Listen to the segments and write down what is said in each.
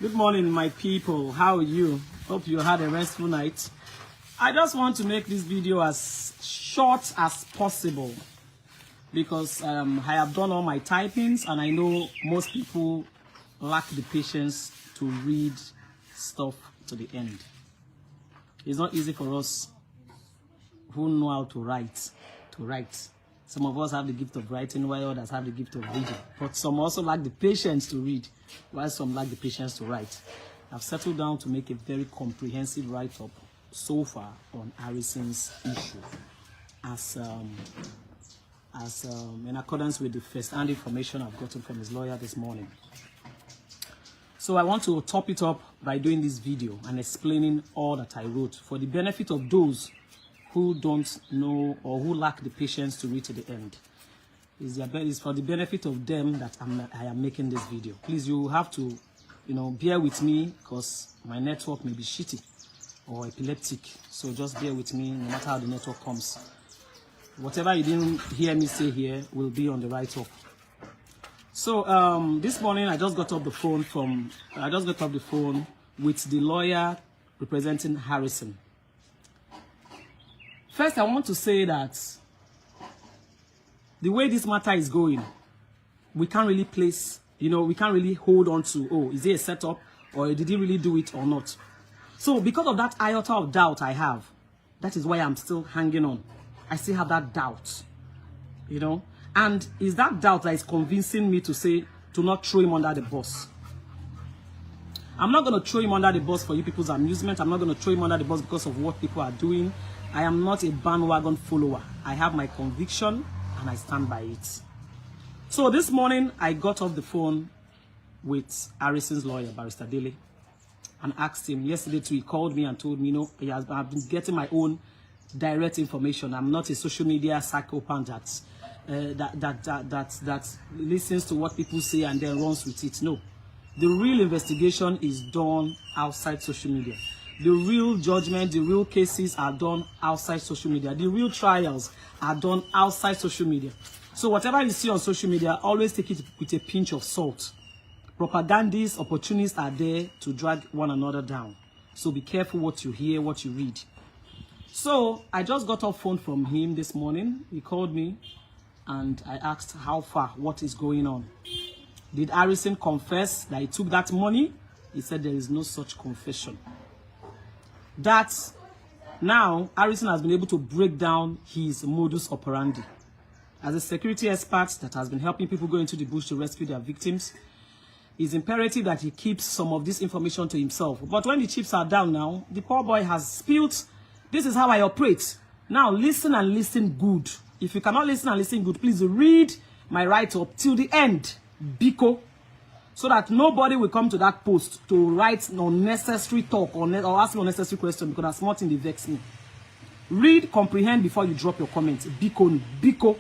Good morning, my people. How are you? Hope you had a restful night. I just want to make this video as short as possible because I have done all my typings and I know most people lack the patience to read stuff to the end. It's not easy for us who know how to write. Some of us have the gift of writing, while others have the gift of reading. But some also lack the patience to read, while some lack the patience to write. I've settled down to make a very comprehensive write-up so far on Harrison's issue, as in accordance with the first-hand information I've gotten from his lawyer this morning. So I want to top it up by doing this video and explaining all that I wrote for the benefit of those who don't know or who lack the patience to read to the end. It's for the benefit of them that I am making this video. Please, you have to, bear with me because my network may be shitty or epileptic. So just bear with me no matter how the network comes. Whatever you didn't hear me say here will be on the write-up. So this morning I just got off the phone with the lawyer representing Harrison. First, I want to say that the way this matter is going, we can't really place, we can't really hold on to, oh, is it a setup or did he really do it or not? So because of that iota of doubt I have, that is why I'm still hanging on. I still have that doubt, and it's that doubt that is convincing me to not throw him under the bus. I'm not going to throw him under the bus for you people's amusement. I'm not going to throw him under the bus because of what people are doing. I am not a bandwagon follower. I have my conviction and I stand by it. So this morning I got off the phone with Harrison's lawyer, Barrister Dele, and asked him. Yesterday too, he called me and told me, I've been getting my own direct information. I'm not a social media psychopath that listens to what people say and then runs with it. No, the real investigation is done outside social media. The real judgment, the real cases are done outside social media. The real trials are done outside social media. So whatever you see on social media, always take it with a pinch of salt. Propagandists, opportunists are there to drag one another down. So be careful what you hear, what you read. So I just got off phone from him this morning. He called me and I asked how far, what is going on. Did Harrison confess that he took that money? He said there is no such confession. That now Harrison has been able to break down his modus operandi. As a security expert that has been helping people go into the bush to rescue their victims, it's imperative that he keeps some of this information to himself. But when the chips are down now, the poor boy has spilled, this is how I operate. Now listen and listen good. If you cannot listen and listen good, please read my write-up till the end, Biko. So that nobody will come to that post to write unnecessary talk or ask me unnecessary questions because that's not in the vex me. Read, comprehend before you drop your comments. Biko.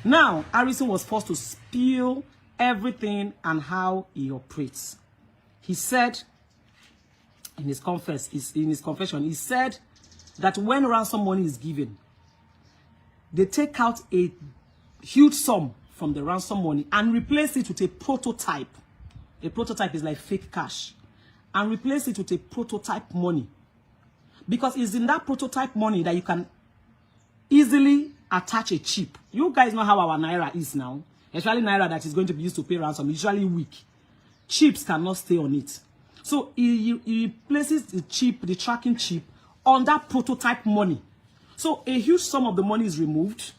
Now, Harrison was forced to spill everything and how he operates. He said in his confession, he said that when ransom money is given, they take out a huge sum from the ransom money and replace it with a prototype. A prototype is like fake cash. And replace it with a prototype money. Because it's in that prototype money that you can easily attach a chip. You guys know how our Naira is now. Especially Naira that is going to be used to pay ransom. Usually weak. Chips cannot stay on it. So he places the chip, the tracking chip, on that prototype money. So a huge sum of the money is removed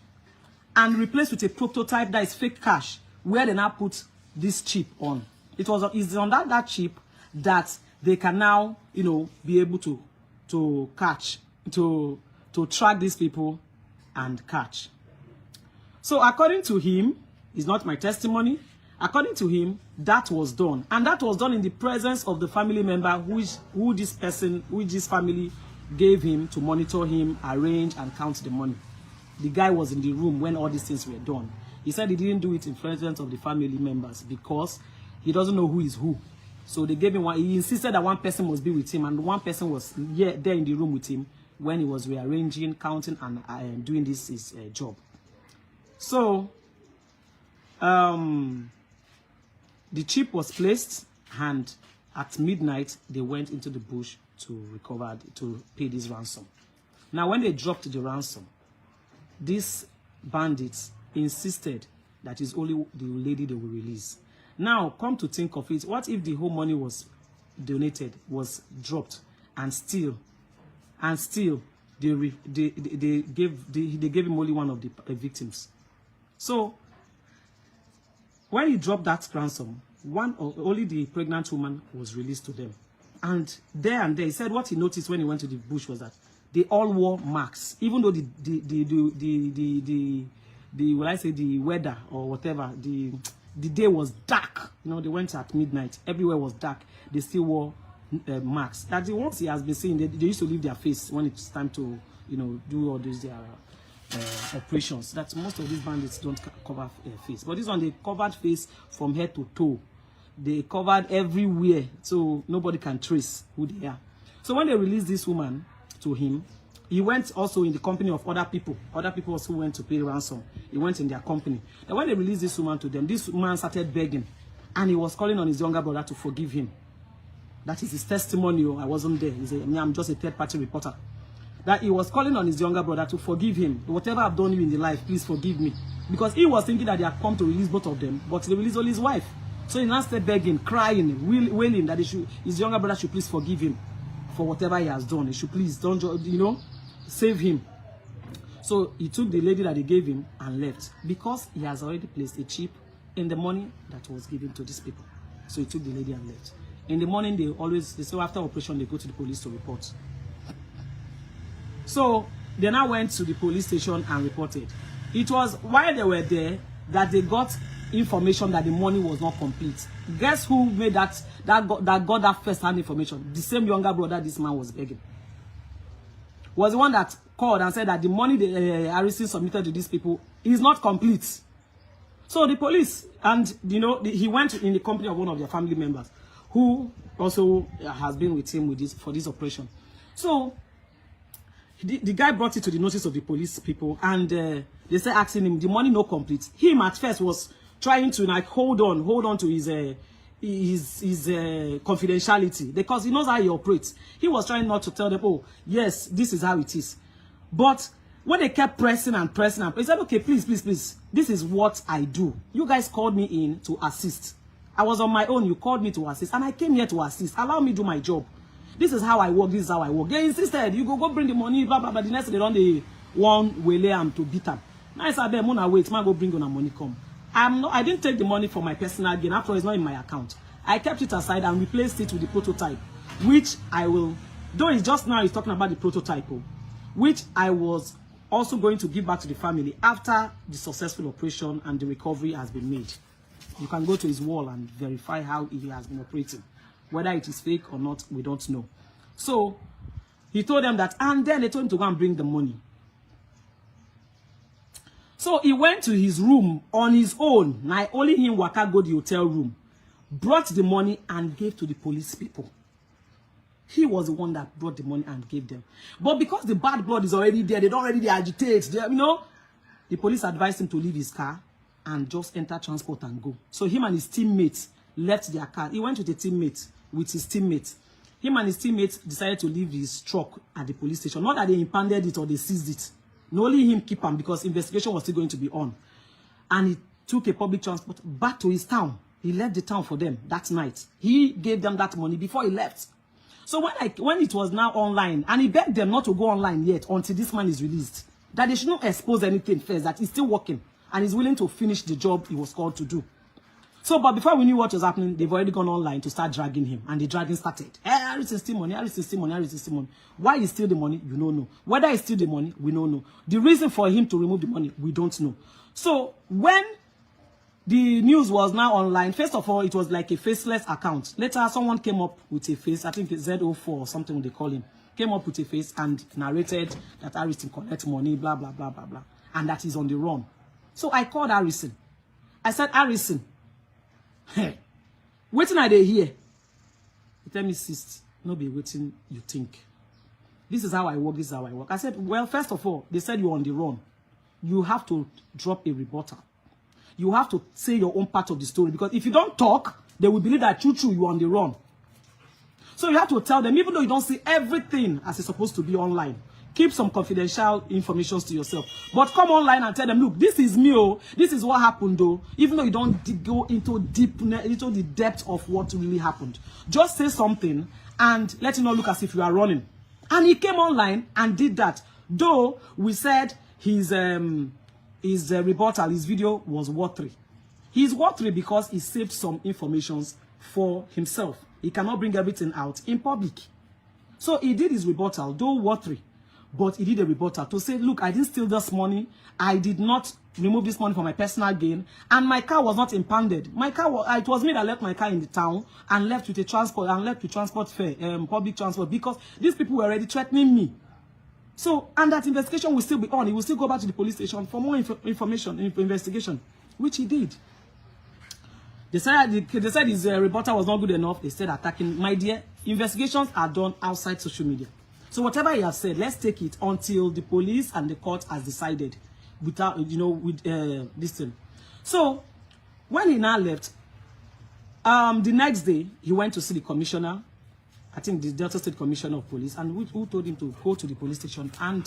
and replaced with a prototype that is fake cash, where they now put this chip on. It's on that chip that they can now, be able to catch, to track these people and catch. So according to him, it's not my testimony. According to him, that was done, and that was done in the presence of the family member who this family gave him to monitor him, arrange, and count the money. The guy was in the room when all these things were done. He said he didn't do it in presence of the family members because he doesn't know who is who. So they gave him one. He insisted that one person must be with him, and one person was there in the room with him when he was rearranging, counting, and doing his job. So the chip was placed And at midnight, they went into the bush to pay this ransom. Now, when they dropped the ransom, these bandits insisted that it's only the lady they will release. Now, come to think of it, what if the whole money was donated, was dropped, and still they gave him only one of the victims? So, when he dropped that ransom, only the pregnant woman was released to them. And there, he said what he noticed when he went to the bush was that they all wore masks, even though the weather or whatever, the day was dark. You know, they went at midnight. Everywhere was dark. They still wore masks. That's the ones he has been saying. They used to leave their face when it's time to, you know, do all these operations. That most of these bandits don't cover face, but this one they covered face from head to toe. They covered everywhere, so nobody can trace who they are. So when they released this woman to him, he went also in the company of other people also went to pay ransom. He went in their company. And when they released this woman to them, this man started begging, and he was calling on his younger brother to forgive him. That is his testimony. I wasn't there. He said, I'm just a third-party reporter. That he was calling on his younger brother to forgive him. Whatever I've done you in the life, please forgive me. Because he was thinking that they had come to release both of them, but they released only his wife. So he now started begging, crying, wailing that his younger brother should please forgive him for whatever he has done. He should please, don't, you know, save him. So he took the lady that he gave him and left, because he has already placed a chip in the money that was given to these people. So he took the lady and left. In the morning, they say after operation, they go to the police to report. So they now went to the police station and reported. It was while they were there that they got information that the money was not complete. Guess who made that got that first-hand information? The same younger brother this man was begging. Was the one that called and said that the money Harrison submitted to these people is not complete. So the police, and you know, he went in the company of one of their family members, who also has been with him for this operation. So the guy brought it to the notice of the police people, and they started asking him, the money no complete. Him at first was trying to like hold on to his confidentiality, because he knows how he operates. He was trying not to tell them, oh yes, this is how it is. But when they kept pressing and pressing, he said, okay, please, this is what I do. You guys called me in to assist. I was on my own. You called me to assist, and I came here to assist. Allow me to do my job. This is how I work. This is how I work. They insisted. You go bring the money, blah, blah, blah. The next day, they don't they one way to beat them. Now I said, Mona, wait, man, go bring on a money come. I didn't take the money for my personal gain. After all, it's not in my account. I kept it aside and replaced it with the prototype, which I will, though it's just now he's talking about the prototype, which I was also going to give back to the family after the successful operation and the recovery has been made. You can go to his wall and verify how he has been operating. Whether it is fake or not, we don't know. So he told them that, and then they told him to go and bring the money. So he went to his room on his own. Now only him waka go the hotel room, brought the money and gave to the police people. He was the one that brought the money and gave them. But because the bad blood is already there, they don't already agitate. You know, the police advised him to leave his car and just enter transport and go. So him and his teammates left their car. He went with his teammates. Him and his teammates decided to leave his truck at the police station. Not that they impounded it or they seized it. No, only him keep him, because investigation was still going to be on. And he took a public transport back to his town. He left the town for them that night. He gave them that money before he left. So when it was now online, and he begged them not to go online yet until this man is released, that they should not expose anything first, that he's still working and he's willing to finish the job he was called to do. So, but before we knew what was happening, they've already gone online to start dragging him, and the dragging started. Harrison steal money, Harrison steal money, Harrison steal money. Why he steal the money, you don't know. Whether he steal the money, we don't know. The reason for him to remove the money, we don't know. So, when the news was now online, first of all, it was like a faceless account. Later, someone came up with a face, I think it's Z04 or something they call him, came up with a face and narrated that Harrison collects money, blah, blah, blah, blah, blah, and that he's on the run. So I called Harrison. I said, Harrison, hey, waiting are they here? He tell me, sis, no be waiting you think. This is how I work, this is how I work. I said, well, first of all, they said you're on the run. You have to drop a rebuttal. You have to say your own part of the story, because if you don't talk, they will believe that true, you are on the run. So you have to tell them, even though you don't see everything as it's supposed to be online, keep some confidential information to yourself. But come online and tell them, look, this is me, oh, this is what happened, though. Even though you don't go into the depth of what really happened. Just say something and let it not look as if you are running. And he came online and did that. Though we said his rebuttal, his video was watery. He's watery because he saved some information for himself. He cannot bring everything out in public. So he did his rebuttal, though watery. But he did a rebuttal to say, look, I didn't steal this money. I did not remove this money for my personal gain. And my car was not impounded. My car was, it was me that left my car in the town and left with a transport and left with transport fare, public transport, because these people were already threatening me. So, and that investigation will still be on. He will still go back to the police station for more information, investigation, which he did. They said his rebuttal was not good enough. They said attacking. My dear, investigations are done outside social media. So whatever he has said, let's take it until the police and the court has decided without, with this thing. So when he now left, the next day, he went to see the commissioner, I think the Delta State Commissioner of Police, and who told him to go to the police station. And,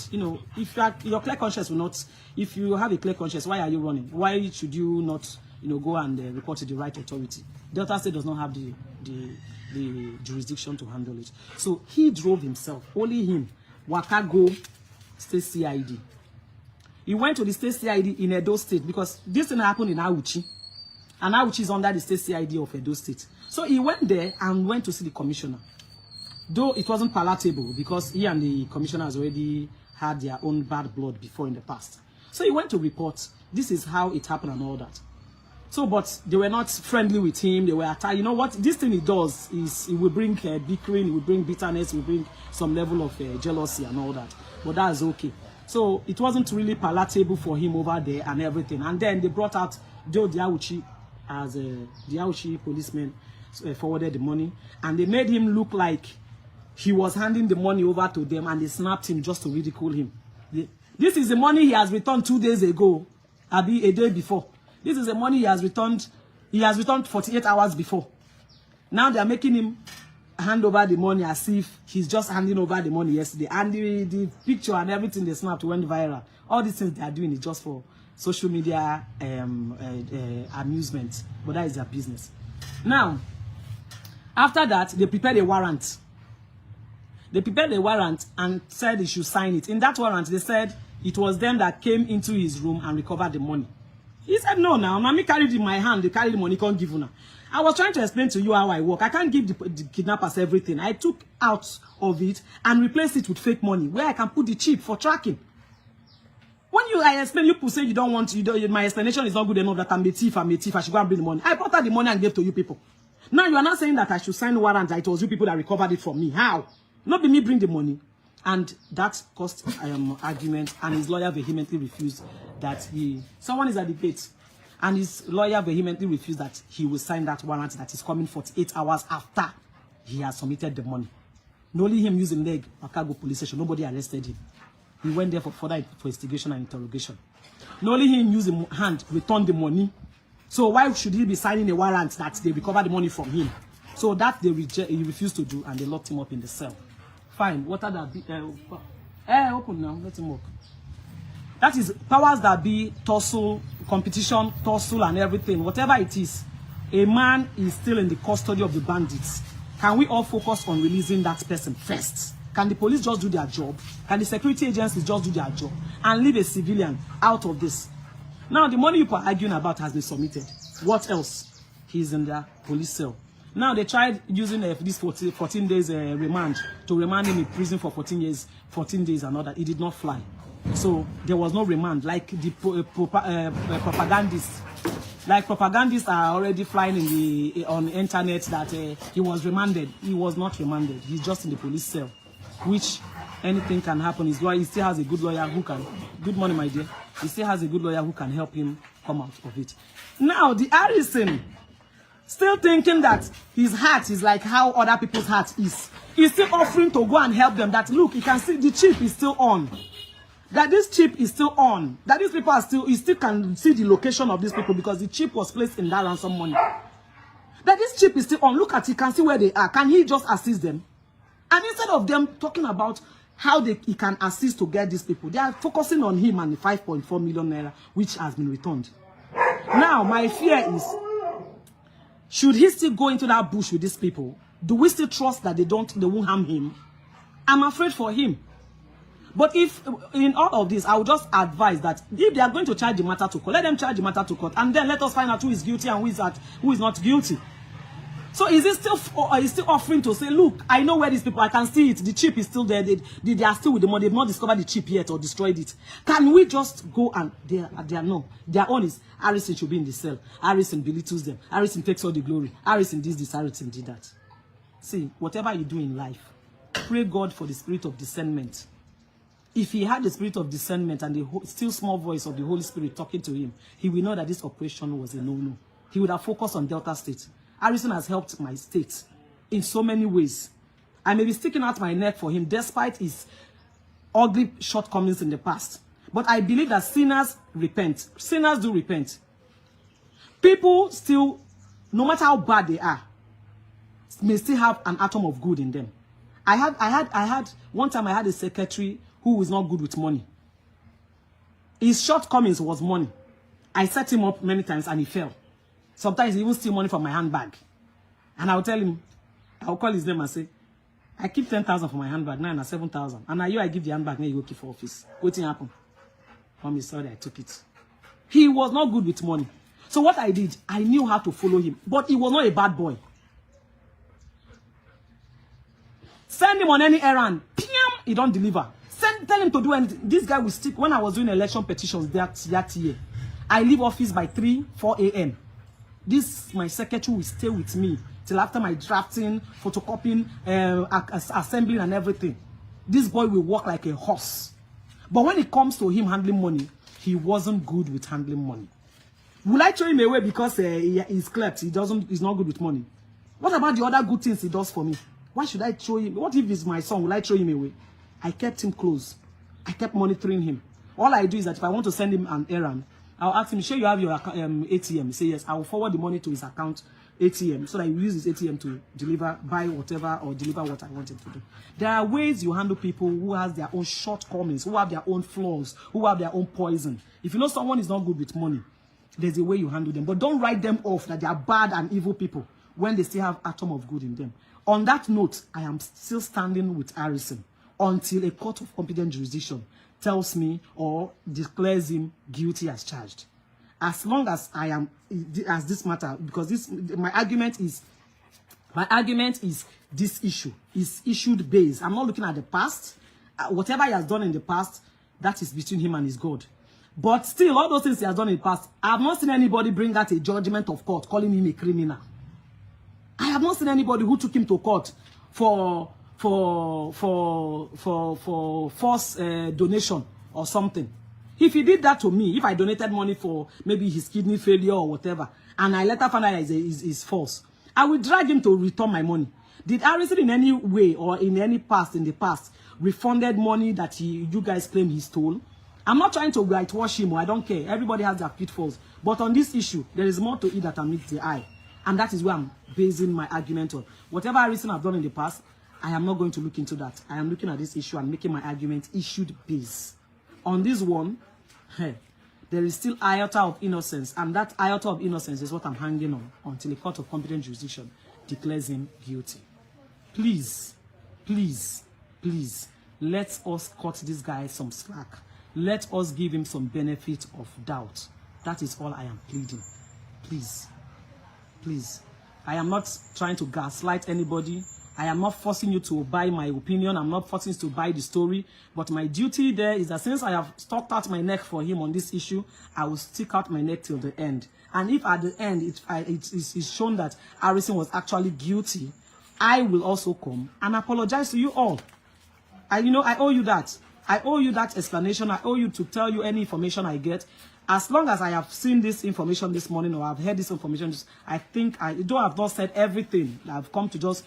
if your clear conscience will not, if you have a clear conscience, why are you running? Why should you not, go and report to the right authority? Delta State does not have the jurisdiction to handle it. So he drove himself, only him, Waka go State CID. He went to the State CID in Edo State because this thing happened in Auchi. And Auchi is under the State CID of Edo State. So he went there and went to see the commissioner. Though it wasn't palatable because he and the commissioner has already had their own bad blood before in the past. So he went to report, this is how it happened and all that. So, but they were not friendly with him. They were attacked. You know what? This thing it does is it will bring bickering, it will bring bitterness, it will bring some level of jealousy and all that. But that's okay. So it wasn't really palatable for him over there and everything. And then they brought out Joe Diauchi as the Diauchi policeman forwarded the money. And they made him look like he was handing the money over to them, and they snapped him just to ridicule him. This is the money he has returned 2 days ago, a day before. This is the money he has returned 48 hours before. Now they are making him hand over the money as if he's just handing over the money yesterday. And the picture and everything they snapped went viral. All these things they are doing is just for social media amusement. But that is their business. Now, after that, they prepared a warrant. They prepared a warrant and said he should sign it. In that warrant, they said it was them that came into his room and recovered the money. He said, no, now, mommy carried it in my hand. They carried the money, can't give you now. I was trying to explain to you how I work. I can't give the kidnappers everything. I took out of it and replaced it with fake money, where I can put the chip for tracking. When I explain, you say you don't want, my explanation is not good enough that I'm a thief, I should go and bring the money. I brought out the money and gave to you people. Now you are not saying that I should sign warrant that it was you people that recovered it from me. How? Not be me bring the money. And that caused argument, and his lawyer vehemently refused that someone is at the gate, and his lawyer vehemently refused that he will sign that warrant that is coming 48 hours after he has submitted the money. Only him using leg, Okago police station, nobody arrested him. He went there for further investigation and interrogation. Only him using hand returned the money. So why should he be signing a warrant that they recover the money from him? So that he refused to do, and they locked him up in the cell. Fine. What are that? Open now. Let him walk. That is powers that be, tussle, competition, tussle, and everything. Whatever it is, a man is still in the custody of the bandits. Can we all focus on releasing that person first? Can the police just do their job? Can the security agencies just do their job and leave a civilian out of this? Now, the money you are arguing about has been submitted. What else? He's in the police cell. Now, they tried using this 14 days remand to remand him in prison for 14 days and all that. It did not fly. So, there was no remand. Like the propagandists. Like propagandists are already flying on the internet that he was remanded. He was not remanded. He's just in the police cell. Which anything can happen. His lawyer, he still has a good lawyer who can... Good morning, my dear. He still has a good lawyer who can help him come out of it. Now, the Harrison... still thinking that his heart is like how other people's heart is. He's still offering to go and help them. That look, you can see the chip is still on. That this chip is still on. That these people are still, you still can see the location of these people because the chip was placed in that ransom money. That this chip is still on. Look at it, can see where they are. Can he just assist them? And instead of them talking about how he can assist to get these people, they are focusing on him and the 5.4 million naira, which has been returned. Now, my fear is, should he still go into that bush with these people? Do we still trust that they won't harm him? I'm afraid for him. But if, in all of this, I would just advise that if they are going to charge the matter to court, let them charge the matter to court, and then let us find out who is guilty and who is not guilty. So is it still offering to say, look, I know where these people, I can see it, the chip is still there, they are still with the money, they've not discovered the chip yet or destroyed it. Can we just go and, their own is, Harrison should be in the cell, Harrison belittles them, Harrison takes all the glory, Harrison this, Harrison did that. See, whatever you do in life, pray God for the spirit of discernment. If he had the spirit of discernment and the still small voice of the Holy Spirit talking to him, he will know that this operation was a no-no. He would have focused on Delta State. Harrison has helped my state in so many ways. I may be sticking out my neck for him despite his ugly shortcomings in the past. But I believe that sinners repent. Sinners do repent. People still, no matter how bad they are, may still have an atom of good in them. One time I had a secretary who was not good with money. His shortcomings was money. I set him up many times and he fell. Sometimes he even steal money from my handbag. And I'll tell him, I'll call his name and say, I keep 10,000 for my handbag, now 7,000. And now I give the handbag, now you go keep for office. What happened? Mommy, sorry, I took it. He was not good with money. So what I did, I knew how to follow him. But he was not a bad boy. Send him on any errand. He don't deliver. Tell him to do anything. This guy will stick. When I was doing election petitions that year, I leave office by 4 a.m. My secretary will stay with me till after my drafting, photocopying, assembling and everything. This boy will walk like a horse. But when it comes to him handling money, he wasn't good with handling money. Will I throw him away because he's clept? He's not good with money. What about the other good things he does for me? Why should I throw him? What if he's my son? Will I throw him away? I kept him close. I kept monitoring him. All I do is that if I want to send him an errand, I'll ask him, sure you have your ATM? He say yes. I will forward the money to his account ATM so that he will use his ATM to buy whatever or deliver what I want him to do. There are ways you handle people who have their own shortcomings, who have their own flaws, who have their own poison. If you know someone is not good with money, there's a way you handle them. But don't write them off that they are bad and evil people when they still have atom of good in them. On that note, I am still standing with Harrison until a court of competent jurisdiction tells me or declares him guilty as charged. As long as I am, as this matter, because my argument is this issue is issued based. I'm not looking at the past. Whatever he has done in the past, that is between him and his God. But still, all those things he has done in the past, I have not seen anybody bring out a judgment of court calling him a criminal. I have not seen anybody who took him to court for false donation or something. If he did that to me, if I donated money for maybe his kidney failure or whatever, and I later find out is false, I will drag him to return my money. Did Harrison in any way or in the past refunded money that you guys claim he stole? I'm not trying to whitewash him, or I don't care. Everybody has their pitfalls. But on this issue, there is more to it that meets the eye. And that is where I'm basing my argument on. Whatever Harrison I've done in the past, I am not going to look into that. I am looking at this issue and making my argument issued based. On this one, there is still iota of innocence. And that iota of innocence is what I'm hanging on until a court of competent jurisdiction declares him guilty. Please, please, please, let us cut this guy some slack. Let us give him some benefit of doubt. That is all I am pleading. Please. Please. I am not trying to gaslight anybody. I am not forcing you to buy my opinion. I'm not forcing you to buy the story. But my duty there is that since I have stuck out my neck for him on this issue, I will stick out my neck till the end. And if at the end it is shown that Harrison was actually guilty, I will also come and apologize to you all. I owe you that. I owe you that explanation. I owe you to tell you any information I get. As long as I have seen this information this morning or I've heard this information, I think though I've not said everything, I've come to just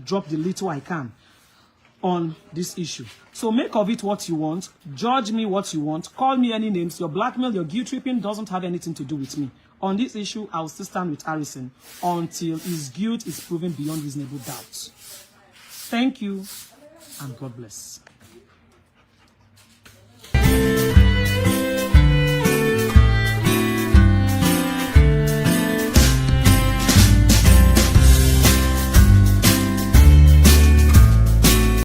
drop the little I can. on this issue. So make of it what you want, judge me what you want, call me any names. Your blackmail, your guilt tripping doesn't have anything to do with me. On this issue, I will still stand with Harrison until his guilt is proven beyond reasonable doubt. Thank you, and God bless.